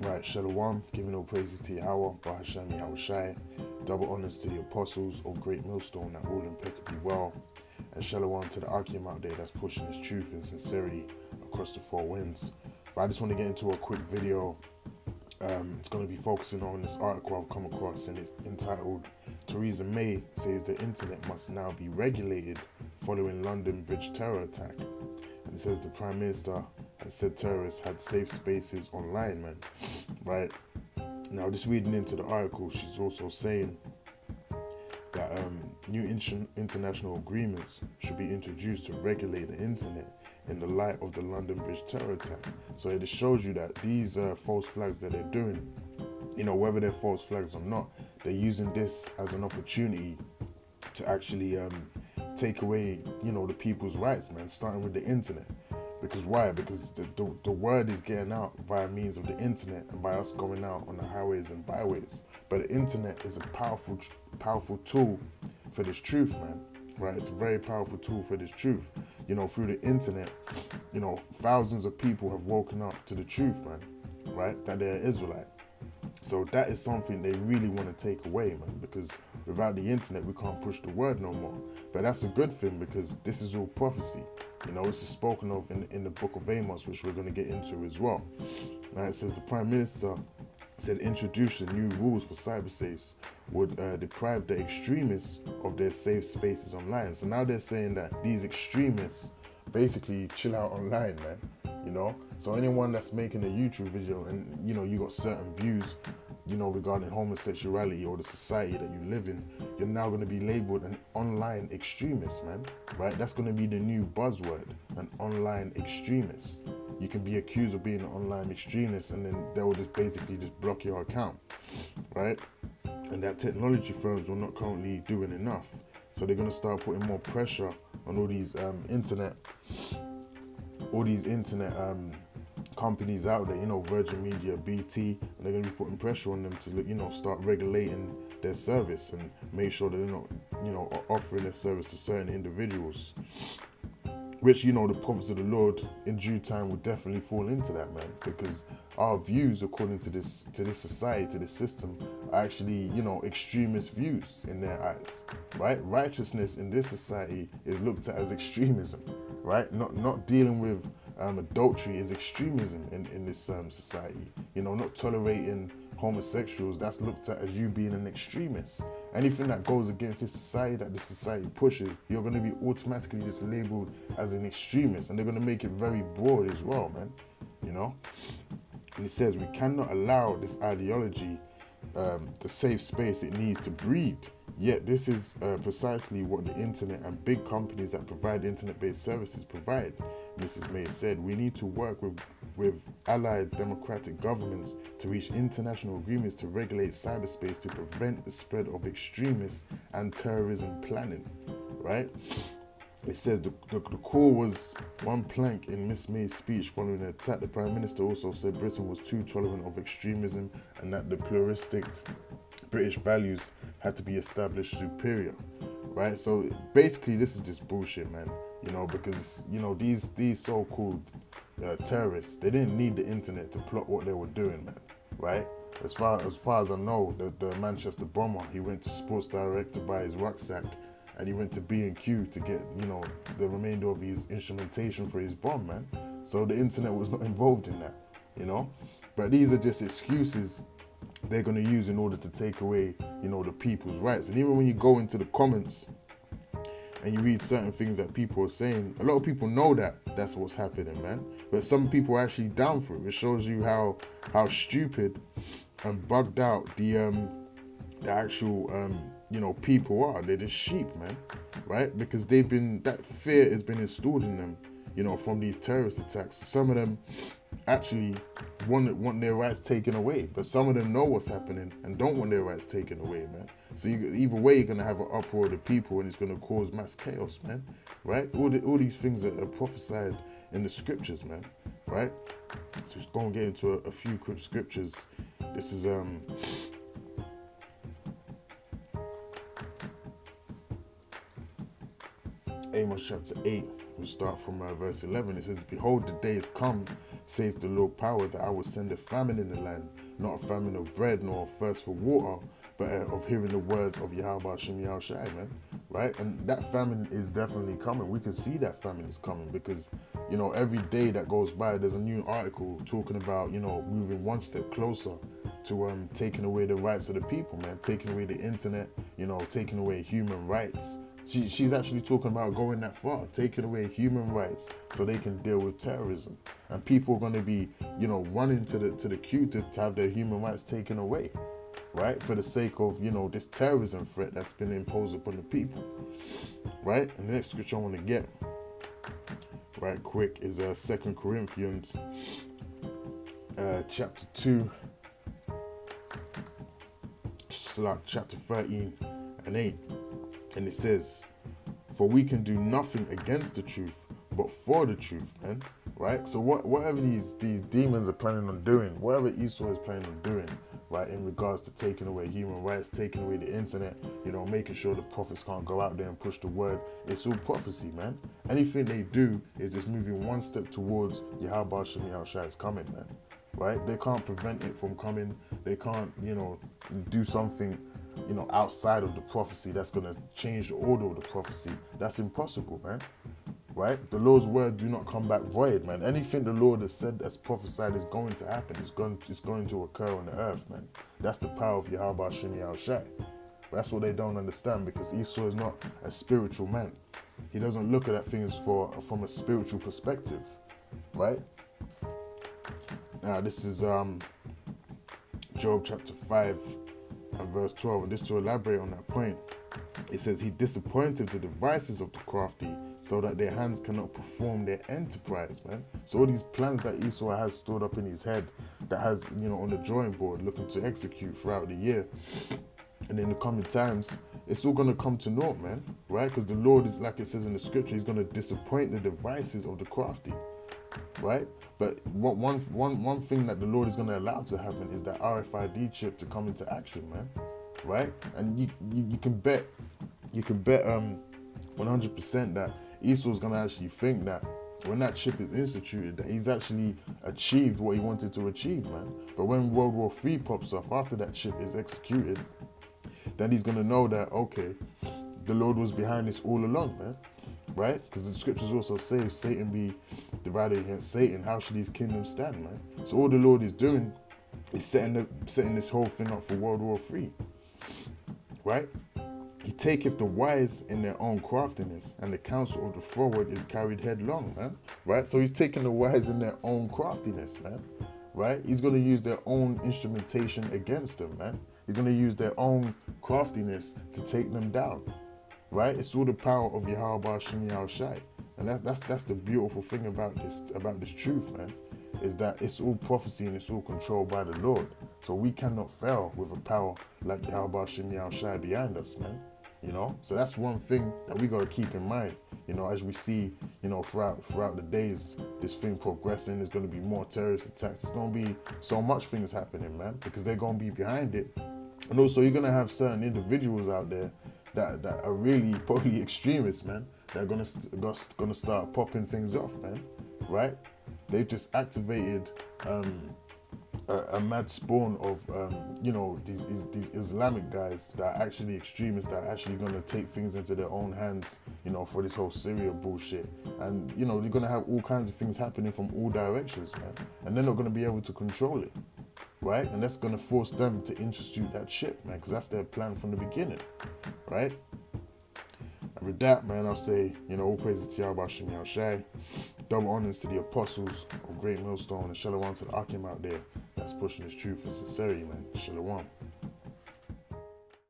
Right, Shalom, giving all praises to Yahweh, Bahashem Yahushai, double honors to the apostles of GreatMillStone that rule impeccably well, and Shalom to the Akim out there that's pushing his truth and sincerity across the four winds. But I just want to get into a quick video. It's going to be focusing on this article I've come across, and it's entitled, Theresa May says the internet must now be regulated following London Bridge terror attack. And it says the Prime Minister has said terrorists had safe spaces online, man. Right? Now, just reading into the article, she's also saying that new international agreements should be introduced to regulate the internet in the light of the London Bridge terror attack. So it just shows you that these false flags that they're doing, you know, whether they're false flags or not, they're using this as an opportunity to actually take away, you know, the people's rights, man, starting with the internet. Because why? Because the word is getting out via means of the internet and by us going out on the highways and byways. But the internet is a powerful tool for this truth, man. Right? It's a very powerful tool for this truth. You know, through the internet, you know, thousands of people have woken up to the truth, man. Right? That they're Israelite. So that is something they really want to take away, man, because without the internet, we can't push the word no more. But that's a good thing, because this is all prophecy. You know, this is spoken of in the book of Amos, which we're going to get into as well. Now it says the Prime Minister said introducing new rules for cybersafes would deprive the extremists of their safe spaces online. So now they're saying that these extremists basically chill out online, man. You know, so anyone that's making a YouTube video and, you know, you got certain views, you know, regarding homosexuality or the society that you live in, you're now going to be labeled an online extremist, man. Right? That's going to be the new buzzword, an online extremist. You can be accused of being an online extremist, and then they will just basically just block your account, right? And that technology firms are not currently doing enough. So they're going to start putting more pressure on all these internet companies out there, you know, Virgin Media, BT, and they're going to be putting pressure on them to, you know, start regulating their service and make sure that they're not, you know, offering their service to certain individuals. Which, you know, the prophets of the Lord in due time will definitely fall into that, man, because our views, according to this society, to this system, are actually, you know, extremist views in their eyes, right? Righteousness in this society is looked at as extremism, right? Not dealing with adultery is extremism in this society. You know, not tolerating homosexuals, that's looked at as you being an extremist. Anything that goes against this society, that this society pushes, you're going to be automatically just labeled as an extremist, and they're going to make it very broad as well, man. You know, and it says we cannot allow this ideology the safe space it needs to breed. Yet this is precisely what the internet and big companies that provide internet-based services provide. Mrs. May said, we need to work with allied democratic governments to reach international agreements to regulate cyberspace to prevent the spread of extremist and terrorism planning, right? It says the call was one plank in Miss May's speech following the attack. The Prime Minister also said Britain was too tolerant of extremism and that the pluralistic British values had to be established superior, right? So basically this is just bullshit, man. You know, because, you know, these so-called terrorists, they didn't need the internet to plot what they were doing, man, right? As far as I know, the Manchester bomber, he went to Sports Direct to buy his rucksack, and he went to B&Q to get, you know, the remainder of his instrumentation for his bomb, man. So the internet was not involved in that, you know? But these are just excuses they're going to use in order to take away, you know, the people's rights. And even when you go into the comments and you read certain things that people are saying, a lot of people know that that's what's happening, man. But some people are actually down for it. It shows you how stupid and bugged out the actual you know, people are. They're just sheep, man, right? Because that fear has been installed in them, you know, from these terrorist attacks. Some of them actually want their rights taken away, but some of them know what's happening and don't want their rights taken away, man. So either way, you're going to have an uproar of the people, and it's going to cause mass chaos, man, right? All these things are prophesied in the scriptures, man, right? So let's go and get into a few quick scriptures. This is Amos chapter 8. We'll start from verse 11. It says, behold, the days come, saith the Lord power, that I will send a famine in the land, not a famine of bread nor a thirst for water, but of hearing the words of Yahweh Shem Yahushai, man, right? And that famine is definitely coming. We can see that famine is coming because, every day that goes by, there's a new article talking about, moving one step closer to taking away the rights of the people, man, taking away the internet, taking away human rights. She's actually talking about going that far, taking away human rights so they can deal with terrorism. And people are going to be, running to the queue to have their human rights taken away, right? For the sake of, this terrorism threat that's been imposed upon the people, right? And the next scripture I want to get right quick is 2 Corinthians chapter 2, chapter 13 and 8. And it says, for we can do nothing against the truth, but for the truth, man. Right? So whatever these demons are planning on doing, whatever Esau is planning on doing, right, in regards to taking away human rights, taking away the internet, making sure the prophets can't go out there and push the word, it's all prophecy, man. Anything they do is just moving one step towards Yahweh Shem Yahushai's coming, man. Right? They can't prevent it from coming. They can't, do something outside of the prophecy that's going to change the order of the prophecy. That's impossible, man. Right? The Lord's word do not come back void, man. Anything the Lord has said, that's prophesied, is going to happen. It's going to occur on the earth, man. That's the power of Yahweh Shem Yahushai. That's what they don't understand, because Esau is not a spiritual man. He doesn't look at things from a spiritual perspective, right? Now, this is Job chapter 5 and verse 12, and just to elaborate on that point, it says, he disappointed the devices of the crafty so that their hands cannot perform their enterprise, man. So all these plans that Esau has stored up in his head, that has, on the drawing board, looking to execute throughout the year and in the coming times, it's all going to come to naught, man, right? Because the Lord is, like it says in the scripture, he's going to disappoint the devices of the crafty, right? But one thing that the Lord is going to allow to happen is that RFID chip to come into action, man, right? And you can bet 100% that Esau's going to actually think that when that chip is instituted, that he's actually achieved what he wanted to achieve, man. But when World War III pops off, after that chip is executed, then he's going to know that, okay, the Lord was behind this all along, man. Right? Because the scriptures also say, if Satan be divided against Satan, how should his kingdom stand, man? So all the Lord is doing is setting this whole thing up for World War III. Right? He taketh the wise in their own craftiness, and the counsel of the froward is carried headlong, man. Right? So he's taking the wise in their own craftiness, man. Right? He's going to use their own instrumentation against them, man. He's going to use their own craftiness to take them down. Right? It's all the power of Yahweh Shem Yahushai. And that's the beautiful thing about this truth, man, is that it's all prophecy and it's all controlled by the Lord. So we cannot fail with a power like Yahweh Shem Yahushai behind us, man. So that's one thing that we got to keep in mind, as we see, throughout the days, this thing progressing. There's going to be more terrorist attacks. There's going to be so much things happening, man, because they're going to be behind it. And also, you're going to have certain individuals out there that are really probably extremists, man. They're gonna start popping things off, man. Right? They've just activated a mad spawn of these Islamic guys that are actually extremists, that are actually gonna take things into their own hands, for this whole Syria bullshit. And they're gonna have all kinds of things happening from all directions, man. And they're not gonna be able to control it. Right? And that's going to force them to institute that shit, man, because that's their plan from the beginning, right? And with that, man, I'll say, all praises to Yahweh Shem Yahushai, double honors to the apostles of GreatMillStone, and shalom to the Akim out there that's pushing this truth in sincerity, man. Shalom.